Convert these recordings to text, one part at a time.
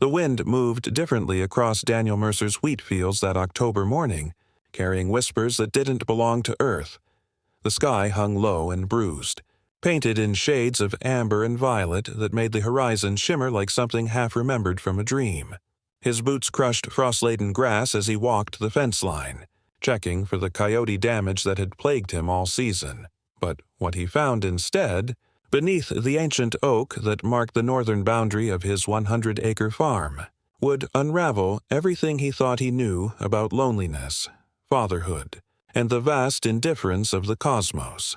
The wind moved differently across Daniel Mercer's wheat fields that October morning, carrying whispers that didn't belong to Earth. The sky hung low and bruised, painted in shades of amber and violet that made the horizon shimmer like something half-remembered from a dream. His boots crushed frost-laden grass as he walked the fence line, checking for the coyote damage that had plagued him all season. But what he found instead, beneath the ancient oak that marked the northern boundary of his 100-acre farm, would unravel everything he thought he knew about loneliness, fatherhood, and the vast indifference of the cosmos.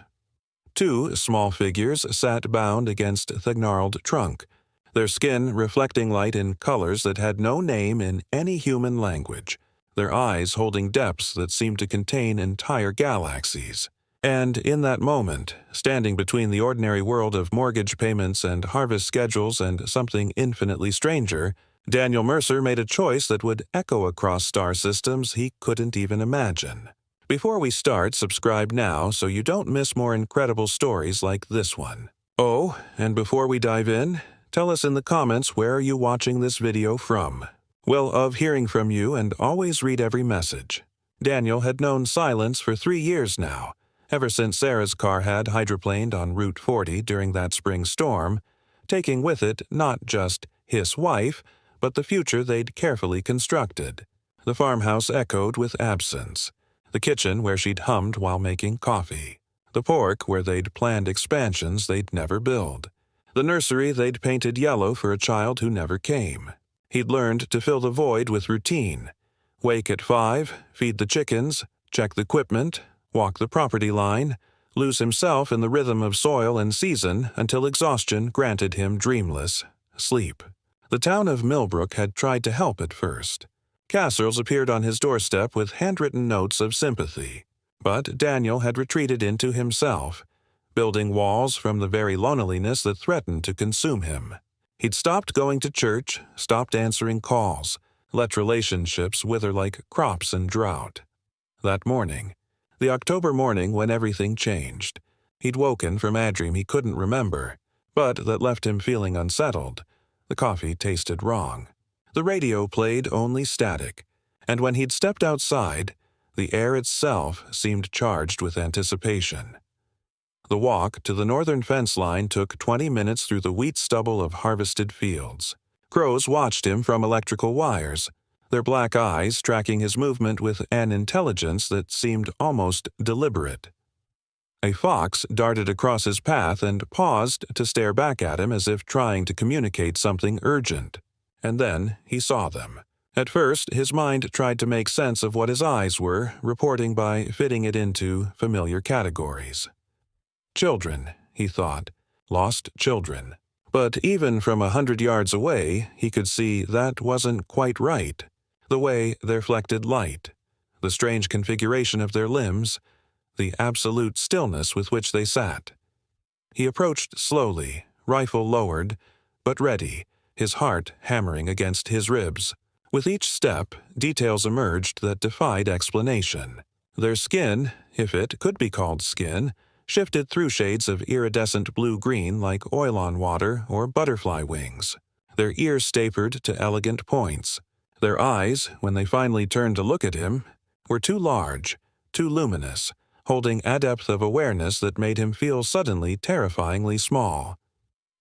Two small figures sat bound against the gnarled trunk, their skin reflecting light in colors that had no name in any human language, their eyes holding depths that seemed to contain entire galaxies. And in that moment, standing between the ordinary world of mortgage payments and harvest schedules and something infinitely stranger, Daniel Mercer made a choice that would echo across star systems he couldn't even imagine. Before we start, subscribe now so you don't miss more incredible stories like this one. Oh, and before we dive in, tell us in the comments where are you watching this video from. We'll love hearing from you and always read every message. Daniel had known silence for 3 years now, ever since Sarah's car had hydroplaned on Route 40 during that spring storm, taking with it not just his wife, but the future they'd carefully constructed. The farmhouse echoed with absence, the kitchen where she'd hummed while making coffee, the porch where they'd planned expansions they'd never build, the nursery they'd painted yellow for a child who never came. He'd learned to fill the void with routine. Wake at 5, feed the chickens, check the equipment, walk the property line, lose himself in the rhythm of soil and season until exhaustion granted him dreamless sleep. The town of Millbrook had tried to help at first. Casseroles appeared on his doorstep with handwritten notes of sympathy. But Daniel had retreated into himself, building walls from the very loneliness that threatened to consume him. He'd stopped going to church, stopped answering calls, let relationships wither like crops in drought. That morning, the October morning when everything changed, he'd woken from a dream he couldn't remember, but that left him feeling unsettled. The coffee tasted wrong. The radio played only static, and when he'd stepped outside, the air itself seemed charged with anticipation. The walk to the northern fence line took 20 minutes through the wheat stubble of harvested fields. Crows watched him from electrical wires, their black eyes tracking his movement with an intelligence that seemed almost deliberate. A fox darted across his path and paused to stare back at him as if trying to communicate something urgent. And then he saw them. At first, his mind tried to make sense of what his eyes were, reporting by fitting it into familiar categories. Children, he thought. Lost children. But even from 100 yards away, he could see that wasn't quite right. The way they reflected light, the strange configuration of their limbs, the absolute stillness with which they sat. He approached slowly, rifle lowered, but ready, his heart hammering against his ribs. With each step, details emerged that defied explanation. Their skin, if it could be called skin, shifted through shades of iridescent blue-green like oil on water or butterfly wings. Their ears tapered to elegant points. Their eyes, when they finally turned to look at him, were too large, too luminous, holding a depth of awareness that made him feel suddenly terrifyingly small.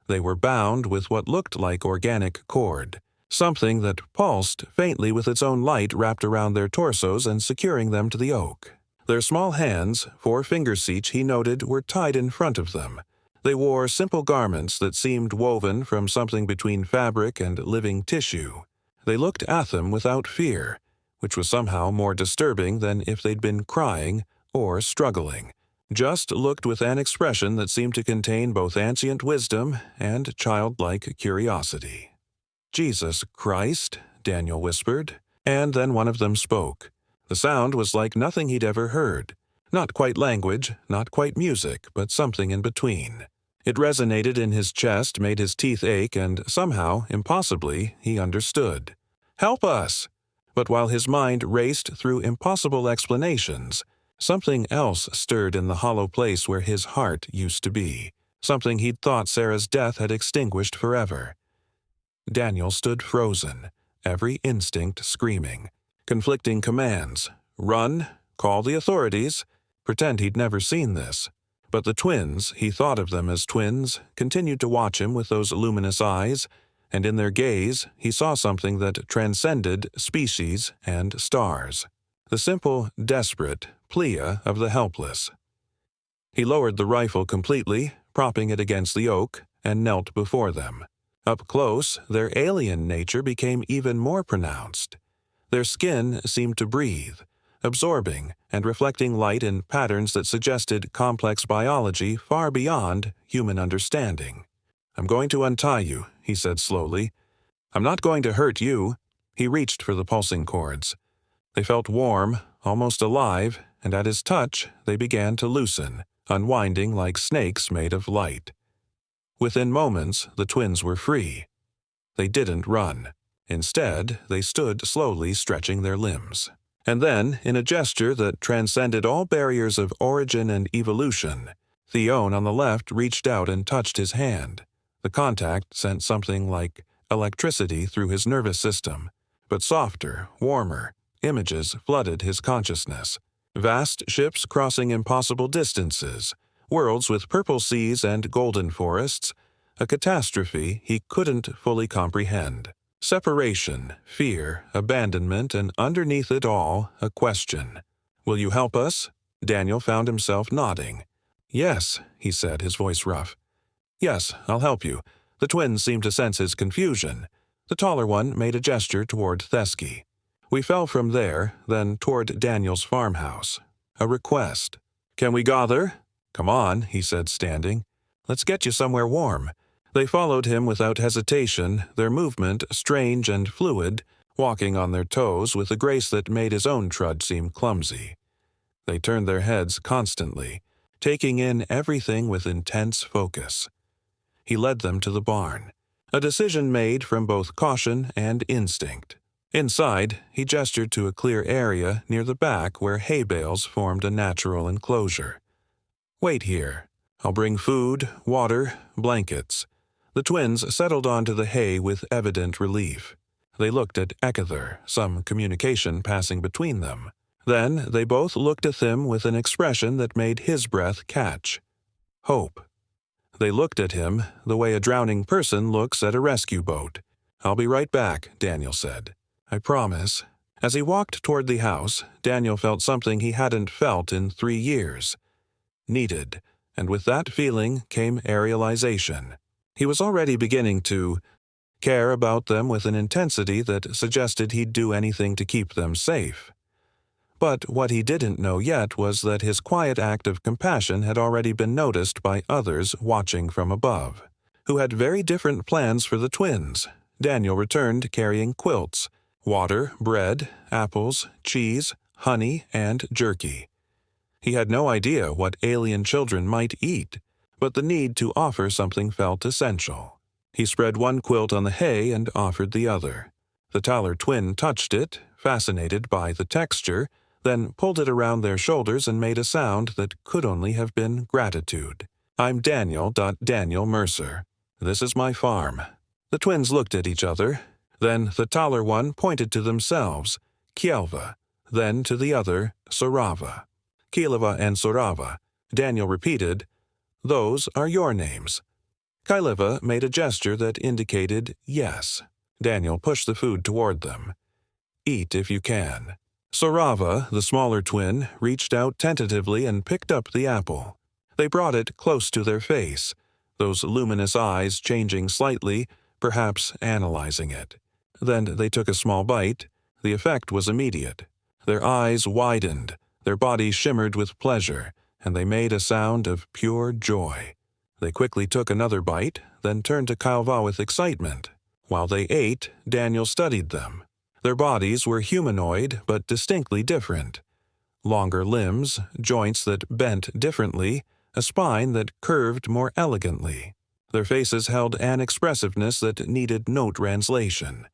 They were bound with what looked like organic cord, something that pulsed faintly with its own light wrapped around their torsos and securing them to the oak. Their small hands, 4 fingers each, he noted, were tied in front of them. They wore simple garments that seemed woven from something between fabric and living tissue. They looked at them without fear, which was somehow more disturbing than if they'd been crying or struggling. Just looked with an expression that seemed to contain both ancient wisdom and childlike curiosity. "Jesus Christ," Daniel whispered, and then one of them spoke. The sound was like nothing he'd ever heard. Not quite language, not quite music, but something in between. It resonated in his chest, made his teeth ache, and somehow, impossibly, he understood. "Help us!" But while his mind raced through impossible explanations, something else stirred in the hollow place where his heart used to be, something he'd thought Sarah's death had extinguished forever. Daniel stood frozen, every instinct screaming. Conflicting commands: run, call the authorities, pretend he'd never seen this. But the twins, he thought of them as twins, continued to watch him with those luminous eyes, and in their gaze he saw something that transcended species and stars. The simple, desperate plea of the helpless. He lowered the rifle completely, propping it against the oak, and knelt before them. Up close, their alien nature became even more pronounced. Their skin seemed to breathe, absorbing and reflecting light in patterns that suggested complex biology far beyond human understanding. "I'm going to untie you," he said slowly. "I'm not going to hurt you." He reached for the pulsing cords. They felt warm, almost alive, and at his touch they began to loosen, unwinding like snakes made of light. Within moments, the twins were free. They didn't run. Instead, they stood slowly stretching their limbs. And then, in a gesture that transcended all barriers of origin and evolution, Theone on the left reached out and touched his hand. The contact sent something like electricity through his nervous system, but softer, warmer. Images flooded his consciousness. Vast ships crossing impossible distances, worlds with purple seas and golden forests, a catastrophe he couldn't fully comprehend. Separation, fear, abandonment, and underneath it all, a question. "Will you help us?" Daniel found himself nodding. "Yes," he said, his voice rough. "Yes, I'll help you." The twins seemed to sense his confusion. The taller one made a gesture toward Thesky. We fell from there, then toward Daniel's farmhouse. A request. "Can we gather?" "Come on," he said, standing. "Let's get you somewhere warm." They followed him without hesitation, their movement strange and fluid, walking on their toes with a grace that made his own trud seem clumsy. They turned their heads constantly, taking in everything with intense focus. He led them to the barn, a decision made from both caution and instinct. Inside, he gestured to a clear area near the back where hay bales formed a natural enclosure. "Wait here. I'll bring food, water, blankets." The twins settled onto the hay with evident relief. They looked at Ekather, some communication passing between them. Then they both looked at him with an expression that made his breath catch. Hope. They looked at him the way a drowning person looks at a rescue boat. "I'll be right back," Daniel said. "I promise." As he walked toward the house, Daniel felt something he hadn't felt in 3 years. Needed, and with that feeling came aerialization. He was already beginning to care about them with an intensity that suggested he'd do anything to keep them safe. But what he didn't know yet was that his quiet act of compassion had already been noticed by others watching from above, who had very different plans for the twins. Daniel returned carrying quilts, water, bread, apples, cheese, honey, and jerky. He had no idea what alien children might eat, but the need to offer something felt essential. He spread one quilt on the hay and offered the other. The taller twin touched it, fascinated by the texture, then pulled it around their shoulders and made a sound that could only have been gratitude. "I'm Daniel Mercer. This is my farm." The twins looked at each other. Then the taller one pointed to themselves, Kielva, then to the other, Sorava. Kielva and Sorava. Daniel repeated, "Those are your names." Kielva made a gesture that indicated yes. Daniel pushed the food toward them. "Eat if you can." Sorava, the smaller twin, reached out tentatively and picked up the apple. They brought it close to their face, those luminous eyes changing slightly, perhaps analyzing it. Then they took a small bite. The effect was immediate. Their eyes widened, their bodies shimmered with pleasure, and they made a sound of pure joy. They quickly took another bite, then turned to Kielva with excitement. While they ate, Daniel studied them. Their bodies were humanoid but distinctly different. Longer limbs, joints that bent differently, a spine that curved more elegantly. Their faces held an expressiveness that needed no translation.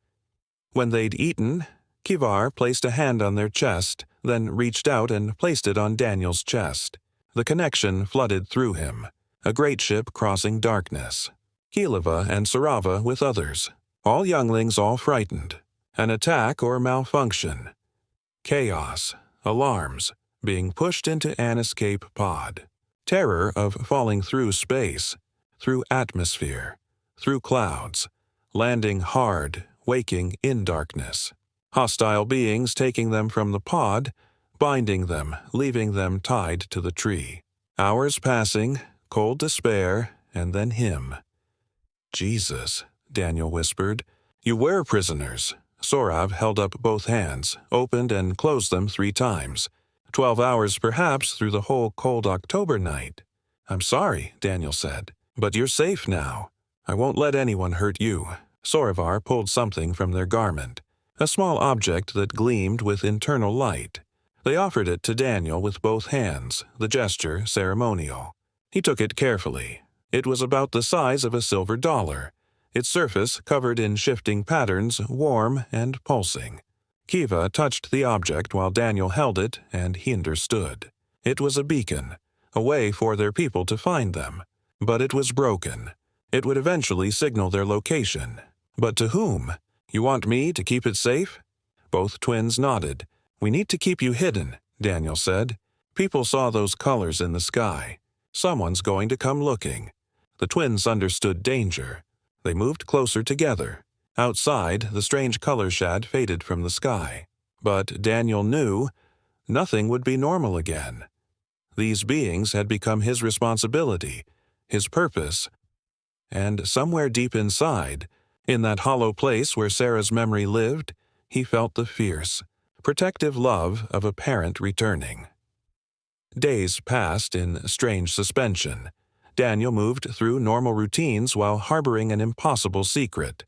When they'd eaten, Kivar placed a hand on their chest, then reached out and placed it on Daniel's chest. The connection flooded through him, a great ship crossing darkness. Kielva and Sorava with others. All younglings all frightened. An attack or malfunction. Chaos. Alarms. Being pushed into an escape pod. Terror of falling through space. Through atmosphere. Through clouds. Landing hard, waking in darkness. Hostile beings taking them from the pod, binding them, leaving them tied to the tree. Hours passing, cold despair, and then him. Jesus, Daniel whispered. You were prisoners. Sorav held up both hands, opened and closed them 3 times. 12 hours perhaps through the whole cold October night. I'm sorry, Daniel said, but you're safe now. I won't let anyone hurt you. Soravar pulled something from their garment, a small object that gleamed with internal light. They offered it to Daniel with both hands, the gesture ceremonial. He took it carefully. It was about the size of a silver dollar, its surface covered in shifting patterns, warm and pulsing. Kiva touched the object while Daniel held it, and he understood. It was a beacon, a way for their people to find them. But it was broken. It would eventually signal their location. But to whom? You want me to keep it safe? Both twins nodded. We need to keep you hidden, Daniel said. People saw those colors in the sky. Someone's going to come looking. The twins understood danger. They moved closer together. Outside, the strange color shad faded from the sky. But Daniel knew nothing would be normal again. These beings had become his responsibility, his purpose. And somewhere deep inside, in that hollow place where Sarah's memory lived, he felt the fierce, protective love of a parent returning. Days passed in strange suspension. Daniel moved through normal routines while harboring an impossible secret.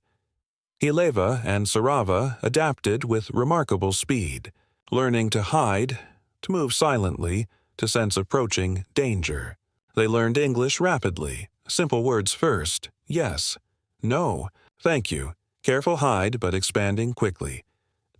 Hileva and Sarava adapted with remarkable speed, learning to hide, to move silently, to sense approaching danger. They learned English rapidly, simple words first, yes, no, thank you, careful hide but expanding quickly.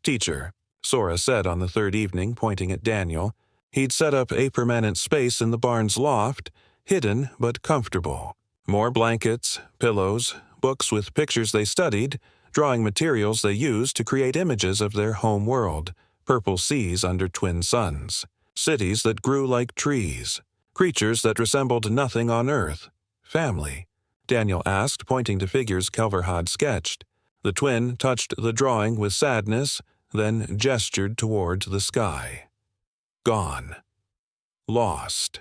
Teacher, Sora said on the 3rd evening, pointing at Daniel. He'd set up a permanent space in the barn's loft, hidden but comfortable. More blankets, pillows, books with pictures they studied, drawing materials they used to create images of their home world, purple seas under twin suns, cities that grew like trees, creatures that resembled nothing on Earth. Family, Daniel asked, pointing to figures Kelver had sketched. The twin touched the drawing with sadness, then gestured towards the sky. Gone. Lost.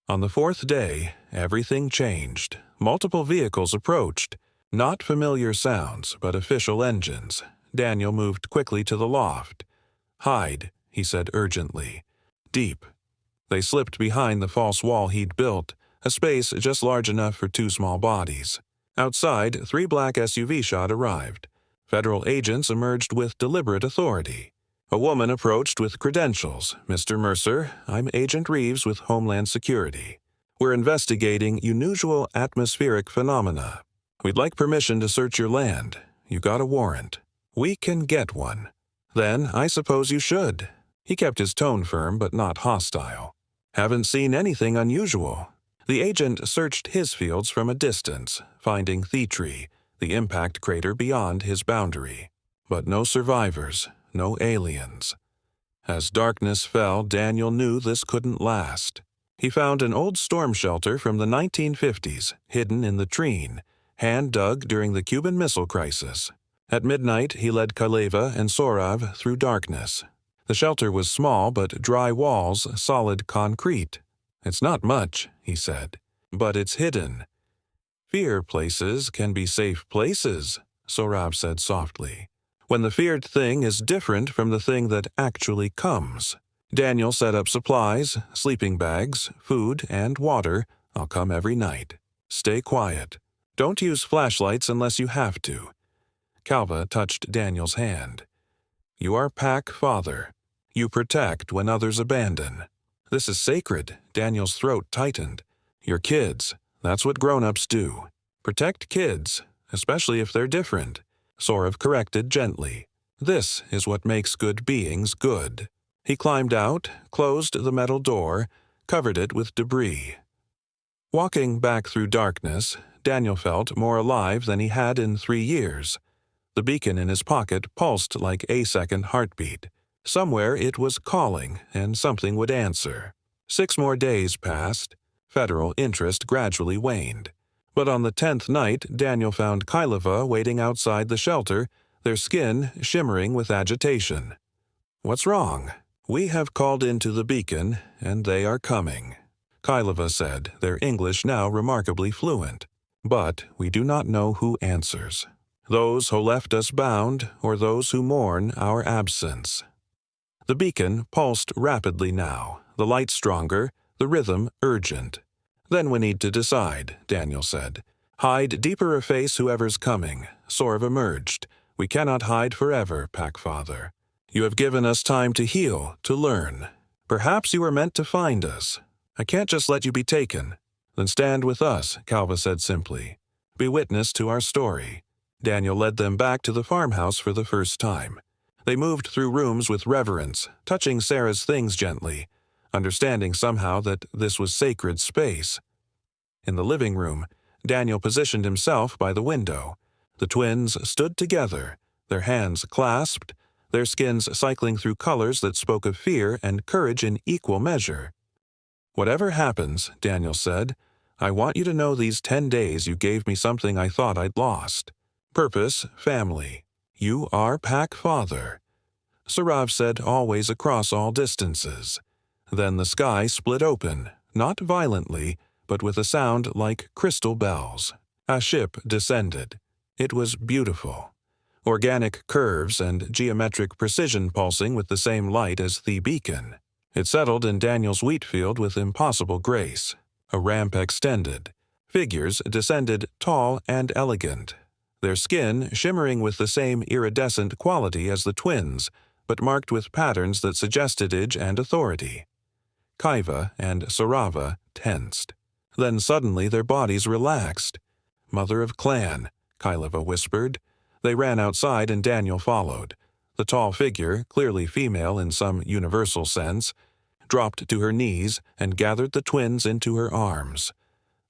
On the 4th day, everything changed. Multiple vehicles approached. Not familiar sounds, but official engines. Daniel moved quickly to the loft. Hide, he said urgently. Deep. They slipped behind the false wall he'd built, a space just large enough for 2 small bodies. Outside, 3 black SUV shot arrived. Federal agents emerged with deliberate authority. A woman approached with credentials. Mr. Mercer, I'm Agent Reeves with Homeland Security. We're investigating unusual atmospheric phenomena. We'd like permission to search your land. You got a warrant. We can get one. Then I suppose you should. He kept his tone firm but not hostile. Haven't seen anything unusual. The agent searched his fields from a distance, finding Thietree, the impact crater beyond his boundary. But no survivors, no aliens. As darkness fell, Daniel knew this couldn't last. He found an old storm shelter from the 1950s, hidden in the treen, hand-dug during the Cuban Missile Crisis. At midnight, he led Kaleva and Sorav through darkness. The shelter was small, but dry walls, solid concrete. It's not much, he said, but it's hidden. Fear places can be safe places, Sorav said softly, when the feared thing is different from the thing that actually comes. Daniel set up supplies, sleeping bags, food, and water. I'll come every night. Stay quiet. Don't use flashlights unless you have to. Calva touched Daniel's hand. You are Pack Father. You protect when others abandon. This is sacred. Daniel's throat tightened. Your kids. That's what grown-ups do. Protect kids, especially if they're different. Sorav corrected gently. This is what makes good beings good. He climbed out, closed the metal door, covered it with debris. Walking back through darkness, Daniel felt more alive than he had in 3 years. The beacon in his pocket pulsed like a second heartbeat. Somewhere it was calling, and something would answer. 6 more days passed. Federal interest gradually waned. But on the 10th night, Daniel found Kyleva waiting outside the shelter, their skin shimmering with agitation. "What's wrong?" "We have called into the beacon, and they are coming," Kyleva said, their English now remarkably fluent. "But we do not know who answers. Those who left us bound, or those who mourn our absence." The beacon pulsed rapidly now, the light stronger, the rhythm urgent. "Then we need to decide," Daniel said. "Hide deeper or face whoever's coming," Sorv emerged. "We cannot hide forever, Packfather. You have given us time to heal, to learn. Perhaps you were meant to find us. I can't just let you be taken." "Then stand with us," Calva said simply. "Be witness to our story." Daniel led them back to the farmhouse for the first time. They moved through rooms with reverence, touching Sarah's things gently, understanding somehow that this was sacred space. In the living room, Daniel positioned himself by the window. The twins stood together, their hands clasped, their skins cycling through colors that spoke of fear and courage in equal measure. "Whatever happens," Daniel said, "I want you to know these 10 days you gave me something I thought I'd lost. Purpose, family. You are Packfather." Sarav said, "Always across all distances." Then the sky split open, not violently, but with a sound like crystal bells. A ship descended. It was beautiful. Organic curves and geometric precision pulsing with the same light as the beacon. It settled in Daniel's wheat field with impossible grace. A ramp extended. Figures descended tall and elegant, their skin shimmering with the same iridescent quality as the twins, but marked with patterns that suggested age and authority. Kaiva and Sarava tensed. Then suddenly their bodies relaxed. "Mother of Clan," Kyleva whispered. They ran outside and Daniel followed. The tall figure, clearly female in some universal sense, dropped to her knees and gathered the twins into her arms.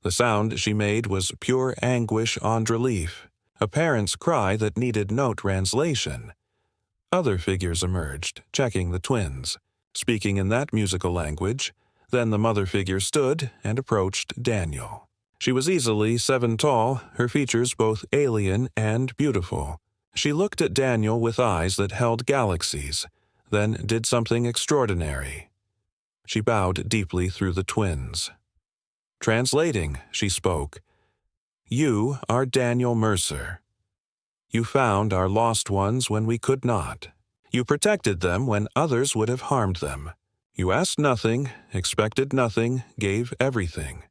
The sound she made was pure anguish en relief, a parent's cry that needed no translation. Other figures emerged, checking the twins, speaking in that musical language. Then the mother figure stood and approached Daniel. She was easily 7 tall, her features both alien and beautiful. She looked at Daniel with eyes that held galaxies, then did something extraordinary. She bowed deeply through the twins. Translating, she spoke. "You are Daniel Mercer. You found our lost ones when we could not. You protected them when others would have harmed them. You asked nothing, expected nothing, gave everything."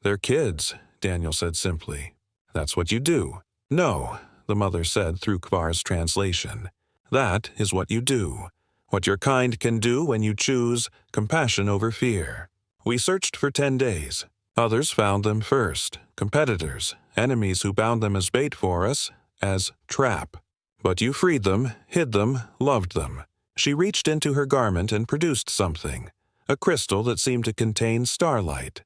"They're kids," Daniel said simply. "That's what you do." "No," the mother said through Kvar's translation. "That is what you do. What your kind can do when you choose compassion over fear. We searched for 10 days. Others found them first, competitors, enemies who bound them as bait for us, as trap. But you freed them, hid them, loved them." She reached into her garment and produced something, a crystal that seemed to contain starlight.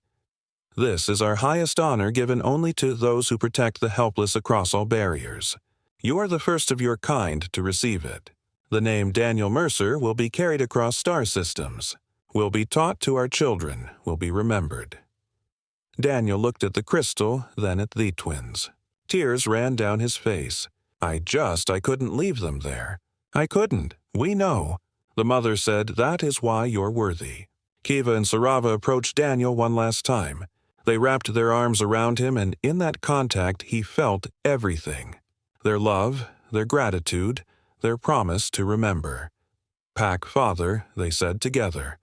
"This is our highest honor given only to those who protect the helpless across all barriers. You are the first of your kind to receive it. The name Daniel Mercer will be carried across star systems, will be taught to our children, will be remembered." Daniel looked at the crystal, then at the twins. Tears ran down his face. I couldn't leave them there. "I couldn't. We know." The mother said, "That is why you're worthy." Kiva and Sarava approached Daniel one last time. They wrapped their arms around him, and in that contact he felt everything. Their love, their gratitude, their promise to remember. "Packfather," they said together.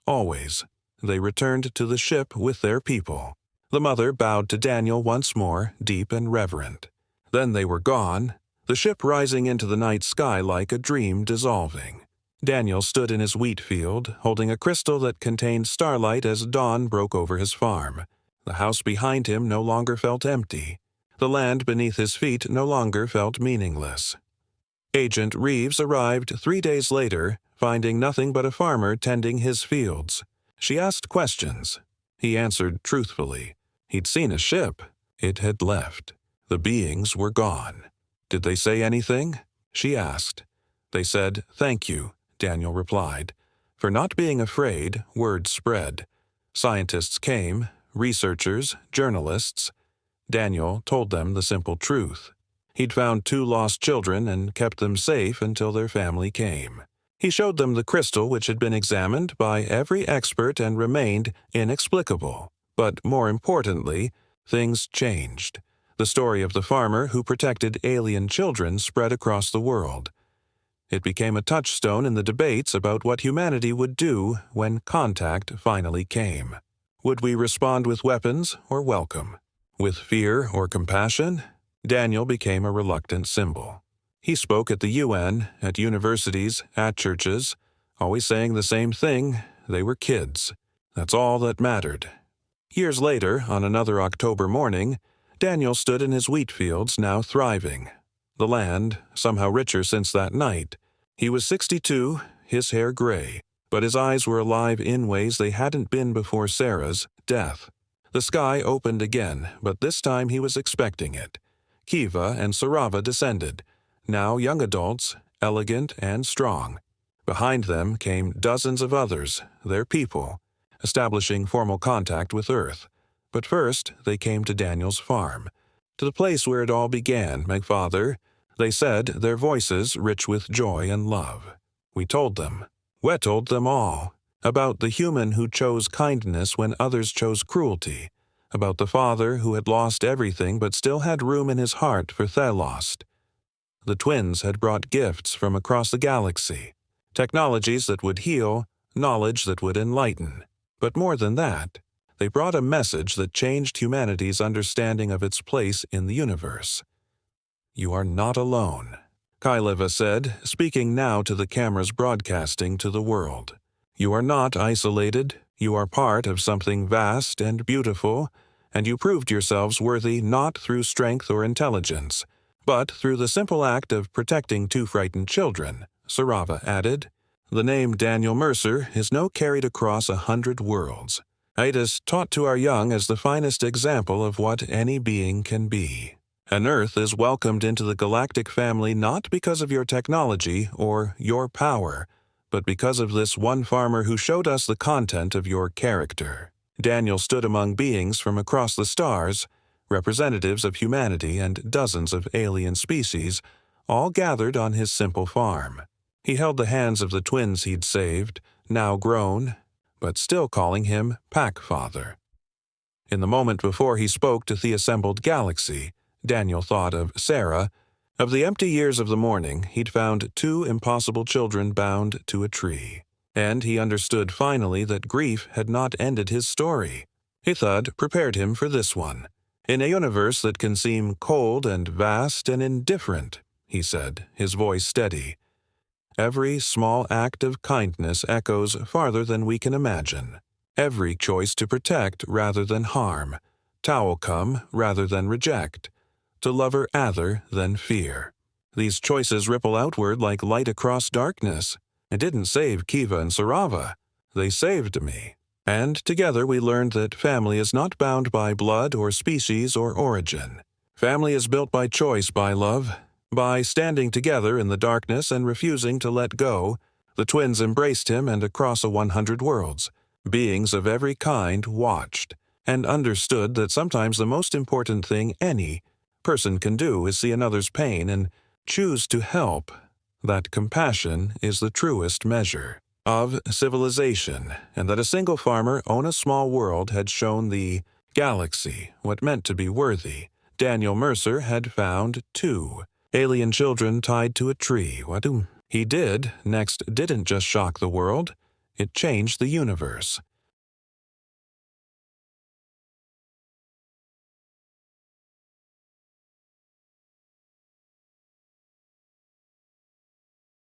Always. They returned to the ship with their people. The mother bowed to Daniel once more, deep and reverent. Then they were gone, the ship rising into the night sky like a dream dissolving. Daniel stood in his wheat field, holding a crystal that contained starlight as dawn broke over his farm. The house behind him no longer felt empty. The land beneath his feet no longer felt meaningless. Agent Reeves arrived 3 days later, finding nothing but a farmer tending his fields. She asked questions. He answered truthfully. He'd seen a ship. It had left. The beings were gone. "Did they say anything?" she asked. "They said, 'Thank you,'" Daniel replied. For not being afraid, word spread. Scientists came, researchers, journalists. Daniel told them the simple truth. He'd found 2 lost children and kept them safe until their family came. He showed them the crystal which had been examined by every expert and remained inexplicable. But more importantly, things changed. The story of the farmer who protected alien children spread across the world. It became a touchstone in the debates about what humanity would do when contact finally came. Would we respond with weapons or welcome? With fear or compassion? Daniel became a reluctant symbol. He spoke at the UN, at universities, at churches, always saying the same thing: they were kids. That's all that mattered. Years later, on another October morning, Daniel stood in his wheat fields, now thriving. The land, somehow richer since that night. He was 62, his hair gray, but his eyes were alive in ways they hadn't been before Sarah's death. The sky opened again, but this time he was expecting it. Kiva and Sarava descended, now young adults, elegant and strong. Behind them came dozens of others, their people, establishing formal contact with Earth. But first, they came to Daniel's farm, to the place where it all began, my father. They said, their voices rich with joy and love. We told them. We told them all. About the human who chose kindness when others chose cruelty. About the father who had lost everything but still had room in his heart for Thelost. The twins had brought gifts from across the galaxy. Technologies that would heal, knowledge that would enlighten. But more than that, they brought a message that changed humanity's understanding of its place in the universe. "You are not alone," Kaileva said, speaking now to the cameras broadcasting to the world. "You are not isolated. You are part of something vast and beautiful, and you proved yourselves worthy not through strength or intelligence, but through the simple act of protecting 2 frightened children," Sarava added. "The name Daniel Mercer is now carried across 100 worlds. It is taught to our young as the finest example of what any being can be. An Earth is welcomed into the galactic family not because of your technology or your power, but because of this one farmer who showed us the content of your character." Daniel stood among beings from across the stars, representatives of humanity and dozens of alien species, all gathered on his simple farm. He held the hands of the twins he'd saved, now grown, but still calling him Pack Father. In the moment before he spoke to the assembled galaxy, Daniel thought of Sarah, of the empty years of the morning he'd found 2 impossible children bound to a tree. And he understood finally that grief had not ended his story. Ithud prepared him for this one. "In a universe that can seem cold and vast and indifferent," he said, his voice steady, "every small act of kindness echoes farther than we can imagine. Every choice to protect rather than harm, come rather than reject, to lover rather than fear. These choices ripple outward like light across darkness. It didn't save Kiva and Sarava. They saved me. And together we learned that family is not bound by blood or species or origin. Family is built by choice, by love. By standing together in the darkness and refusing to let go, the twins embraced him, and across 100 worlds, beings of every kind watched and understood that sometimes the most important thing any person can do is see another's pain and choose to help. That compassion is the truest measure of civilization, and that a single farmer on a small world had shown the galaxy what meant to be worthy. Daniel Mercer had found 2 alien children tied to a tree. What he did next didn't just shock the world, it changed the universe.